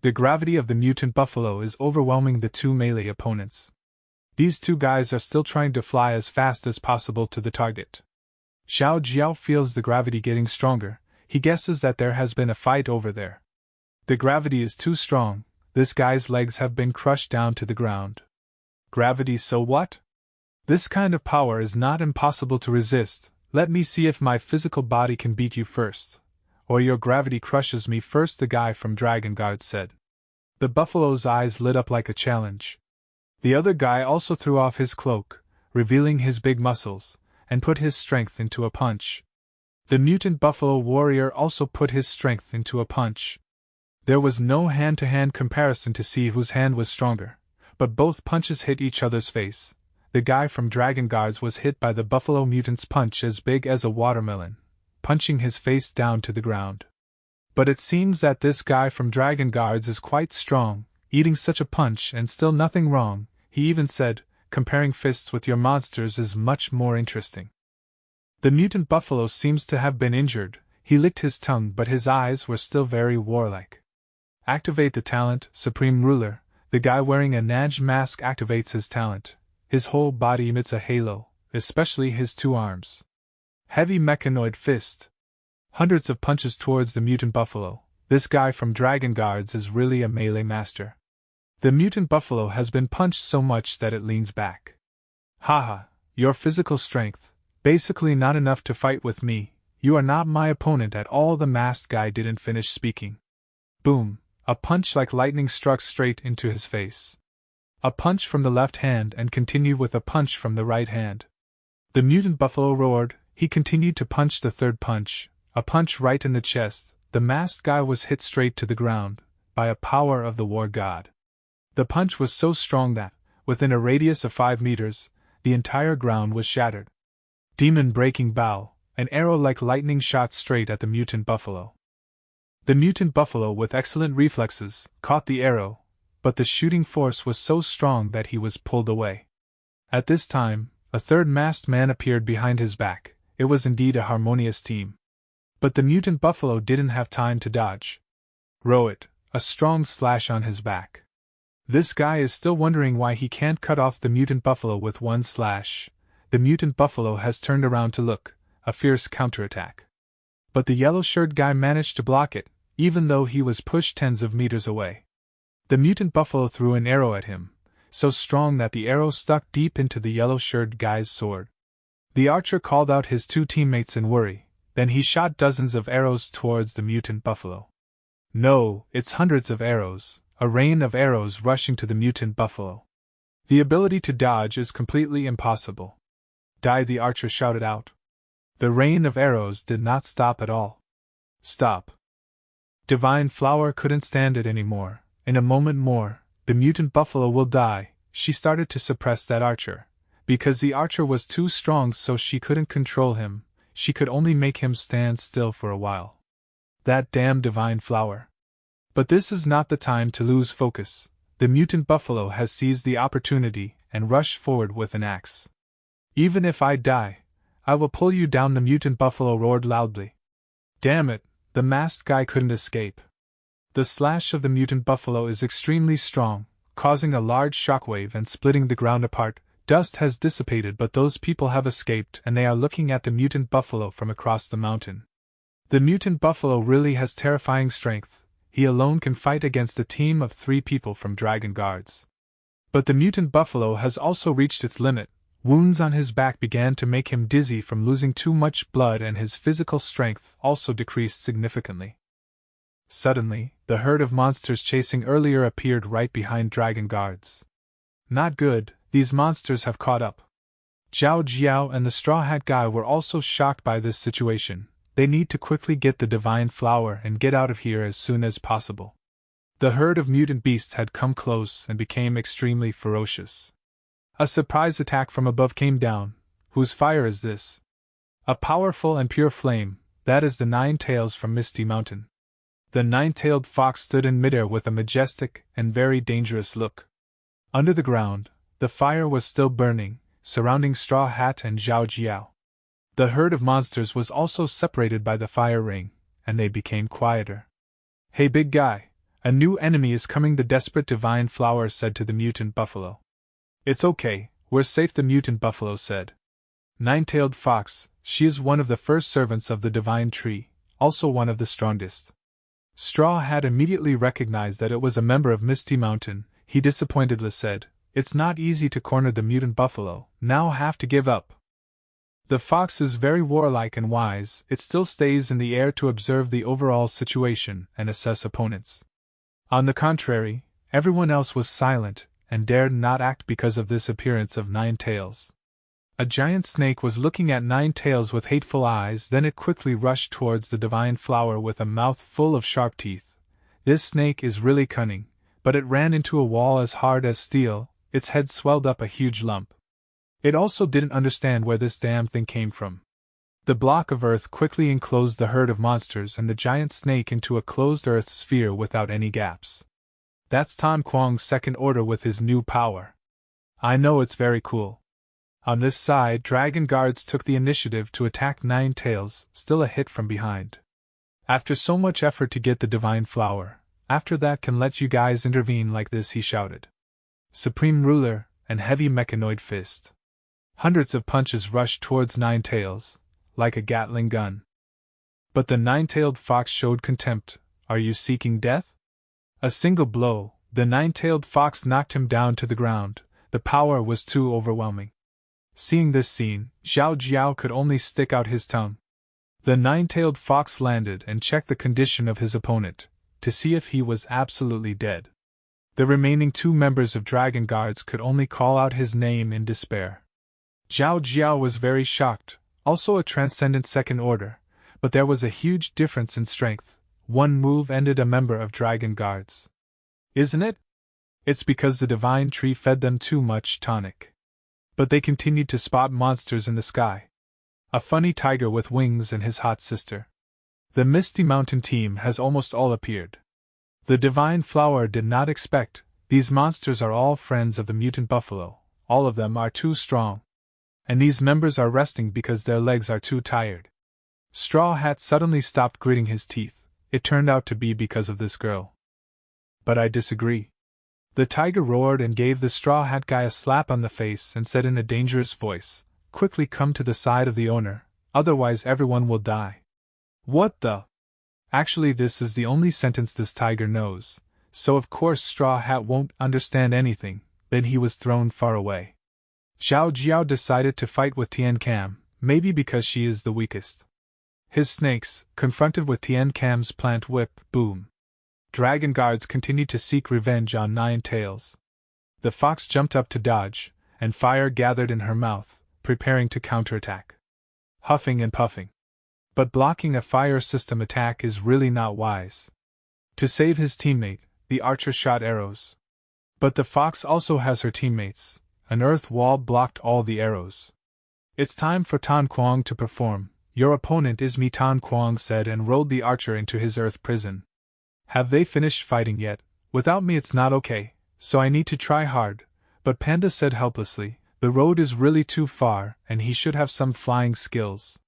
The gravity of the mutant buffalo is overwhelming the two melee opponents. These two guys are still trying to fly as fast as possible to the target. Xiao Jiao feels the gravity getting stronger. He guesses that there has been a fight over there. The gravity is too strong. This guy's legs have been crushed down to the ground. Gravity, so what? This kind of power is not impossible to resist. Let me see if my physical body can beat you first. Or your gravity crushes me first, the guy from Dragon Guard said. The buffalo's eyes lit up like a challenge. The other guy also threw off his cloak, revealing his big muscles, and put his strength into a punch. The mutant buffalo warrior also put his strength into a punch. There was no hand-to-hand comparison to see whose hand was stronger, but both punches hit each other's face. The guy from Dragon Guards was hit by the buffalo mutant's punch as big as a watermelon, punching his face down to the ground. But it seems that this guy from Dragon Guards is quite strong, eating such a punch and still nothing wrong. He even said, comparing fists with your monsters is much more interesting. The mutant buffalo seems to have been injured. He licked his tongue, but his eyes were still very warlike. Activate the talent, Supreme Ruler. The guy wearing a Naj mask activates his talent. His whole body emits a halo, especially his two arms. Heavy mechanoid fist. Hundreds of punches towards the mutant buffalo. This guy from Dragon Guards is really a melee master. The mutant buffalo has been punched so much that it leans back. Haha, your physical strength, basically not enough to fight with me. You are not my opponent at all. The masked guy didn't finish speaking. Boom, a punch like lightning struck straight into his face. A punch from the left hand and continued with a punch from the right hand. The mutant buffalo roared. He continued to punch the third punch, a punch right in the chest. The masked guy was hit straight to the ground, by a power of the war god. The punch was so strong that, within a radius of 5 meters, the entire ground was shattered. Demon breaking bow, an arrow like lightning shot straight at the mutant buffalo. The mutant buffalo, with excellent reflexes, caught the arrow, but the shooting force was so strong that he was pulled away. At this time, a third masked man appeared behind his back. It was indeed a harmonious team. But the mutant buffalo didn't have time to dodge. Row it, a strong slash on his back. This guy is still wondering why he can't cut off the mutant buffalo with one slash. The mutant buffalo has turned around to look, a fierce counterattack. But the yellow-shirted guy managed to block it, even though he was pushed tens of meters away. The mutant buffalo threw an arrow at him, so strong that the arrow stuck deep into the yellow-shirted guy's sword. The archer called out his two teammates in worry, then he shot dozens of arrows towards the mutant buffalo. No, it's hundreds of arrows, a rain of arrows rushing to the mutant buffalo. The ability to dodge is completely impossible. Die, the archer shouted out. The rain of arrows did not stop at all. Stop. Divine Flower couldn't stand it anymore. In a moment more, the mutant buffalo will die. She started to suppress that archer. Because the archer was too strong, so she couldn't control him. She could only make him stand still for a while. That damn Divine Flower. But this is not the time to lose focus. The mutant buffalo has seized the opportunity and rushed forward with an axe. Even if I die, I will pull you down, the mutant buffalo roared loudly. Damn it, the masked guy couldn't escape. The slash of the mutant buffalo is extremely strong, causing a large shockwave and splitting the ground apart. Dust has dissipated, but those people have escaped and they are looking at the mutant buffalo from across the mountain. The mutant buffalo really has terrifying strength. He alone can fight against a team of 3 people from Dragon Guards. But the mutant buffalo has also reached its limit. Wounds on his back began to make him dizzy from losing too much blood, and his physical strength also decreased significantly. Suddenly, the herd of monsters chasing earlier appeared right behind Dragon Guards. Not good, these monsters have caught up. Zhao Jiao and the Straw Hat guy were also shocked by this situation. They need to quickly get the Divine Flower and get out of here as soon as possible. The herd of mutant beasts had come close and became extremely ferocious. A surprise attack from above came down. Whose fire is this? A powerful and pure flame. That is the 9 tails from Misty Mountain. The 9-tailed fox stood in midair with a majestic and very dangerous look. Under the ground, the fire was still burning, surrounding Straw Hat and Zhao Jiao. The herd of monsters was also separated by the fire ring, and they became quieter. Hey big guy, A new enemy is coming, the desperate divine flower said to the mutant buffalo. It's okay, we're safe, the mutant buffalo said. Nine-tailed fox, she is one of the first servants of the divine tree, also one of the strongest. Straw Hat immediately recognized that it was a member of Misty Mountain. He disappointedly said, It's not easy to corner the mutant buffalo, now have to give up. The fox is very warlike and wise, it still stays in the air to observe the overall situation and assess opponents. On the contrary, everyone else was silent, and dared not act because of this appearance of Nine Tails. A giant snake was looking at Nine Tails with hateful eyes, then it quickly rushed towards the divine flower with a mouth full of sharp teeth. This snake is really cunning, but it ran into a wall as hard as steel, its head swelled up a huge lump. It also didn't understand where this damn thing came from. The block of earth quickly enclosed the herd of monsters and the giant snake into a closed earth sphere without any gaps. That's Tan Kwang's second order with his new power. I know, it's very cool. On this side, Dragon Guards took the initiative to attack Nine Tails, still a hit from behind. After so much effort to get the divine flower, after that can let you guys intervene like this, he shouted. Supreme Ruler, and heavy mechanoid fist. Hundreds of punches rushed towards Nine Tails, like a Gatling gun. But the nine-tailed fox showed contempt. Are you seeking death? A single blow, the nine-tailed fox knocked him down to the ground. The power was too overwhelming. Seeing this scene, Zhao Jiao could only stick out his tongue. The nine-tailed fox landed and checked the condition of his opponent, to see if he was absolutely dead. The remaining two members of Dragon Guards could only call out his name in despair. Zhao Jiao was very shocked, also a transcendent second order, but there was a huge difference in strength. One move ended a member of Dragon Guards. Isn't it? It's because the divine tree fed them too much tonic. But they continued to spot monsters in the sky. A funny tiger with wings and his hot sister. The Misty Mountain team has almost all appeared. The divine flower did not expect. These monsters are all friends of the mutant buffalo. All of them are too strong. And these members are resting because their legs are too tired. Straw Hat suddenly stopped gritting his teeth. It turned out to be because of this girl. But I disagree. The tiger roared and gave the Straw Hat guy a slap on the face and said in a dangerous voice, Quickly come to the side of the owner, otherwise everyone will die. What the? Actually, this is the only sentence this tiger knows, so of course Straw Hat won't understand anything. Then he was thrown far away. Zhao Jiao decided to fight with Tian Cam, maybe because she is the weakest. His snakes, confronted with Tian Cam's plant whip, boom. Dragon Guards continued to seek revenge on Nine Tails. The fox jumped up to dodge, and fire gathered in her mouth, preparing to counterattack. Huffing and puffing. But blocking a fire system attack is really not wise. To save his teammate, the archer shot arrows. But the fox also has her teammates. An earth wall blocked all the arrows. It's time for Tan Kwang to perform. Your opponent is me, Tan Kwang said, and rolled the archer into his earth prison. Have they finished fighting yet? Without me it's not okay, so I need to try hard. But Panda said helplessly, the road is really too far, and he should have some flying skills.